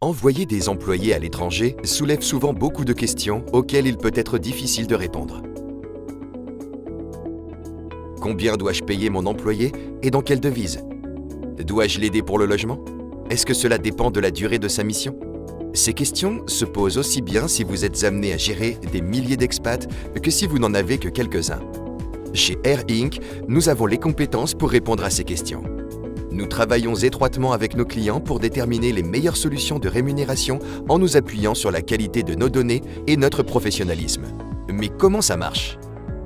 Envoyer des employés à l'étranger soulève souvent beaucoup de questions auxquelles il peut être difficile de répondre. Combien dois-je payer mon employé et dans quelle devise? Dois-je l'aider pour le logement? Est-ce que cela dépend de la durée de sa mission? Ces questions se posent aussi bien si vous êtes amené à gérer des milliers d'expats que si vous n'en avez que quelques-uns. Chez Air Inc., nous avons les compétences pour répondre à ces questions. Nous travaillons étroitement avec nos clients pour déterminer les meilleures solutions de rémunération en nous appuyant sur la qualité de nos données et notre professionnalisme. Mais comment ça marche?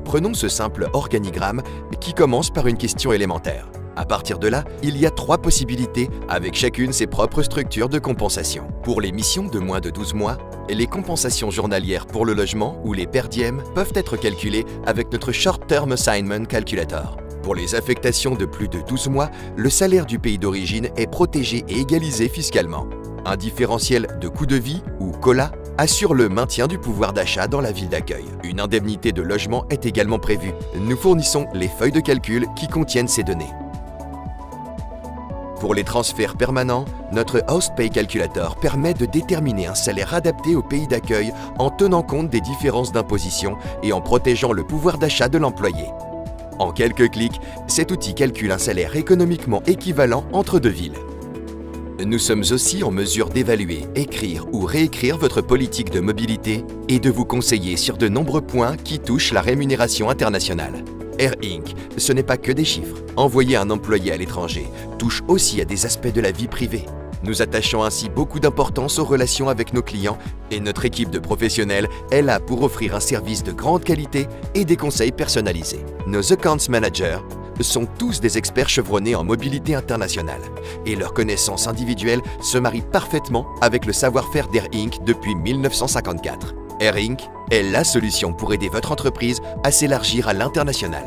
Prenons ce simple organigramme qui commence par une question élémentaire. À partir de là, il y a 3 possibilités avec chacune ses propres structures de compensation. Pour les missions de moins de 12 mois, les compensations journalières pour le logement ou les per diem peuvent être calculées avec notre Short Term Assignment Calculator. Pour les affectations de plus de 12 mois, le salaire du pays d'origine est protégé et égalisé fiscalement. Un différentiel de coût de vie, ou COLA, assure le maintien du pouvoir d'achat dans la ville d'accueil. Une indemnité de logement est également prévue. Nous fournissons les feuilles de calcul qui contiennent ces données. Pour les transferts permanents, notre Host Pay Calculator permet de déterminer un salaire adapté au pays d'accueil en tenant compte des différences d'imposition et en protégeant le pouvoir d'achat de l'employé. En quelques clics, cet outil calcule un salaire économiquement équivalent entre 2 villes. Nous sommes aussi en mesure d'évaluer, écrire ou réécrire votre politique de mobilité et de vous conseiller sur de nombreux points qui touchent la rémunération internationale. Air Inc., ce n'est pas que des chiffres. Envoyer un employé à l'étranger touche aussi à des aspects de la vie privée. Nous attachons ainsi beaucoup d'importance aux relations avec nos clients et notre équipe de professionnels est là pour offrir un service de grande qualité et des conseils personnalisés. Nos Accounts Managers sont tous des experts chevronnés en mobilité internationale et leurs connaissances individuelles se marient parfaitement avec le savoir-faire d'Air Inc. depuis 1954. Air Inc. est la solution pour aider votre entreprise à s'élargir à l'international.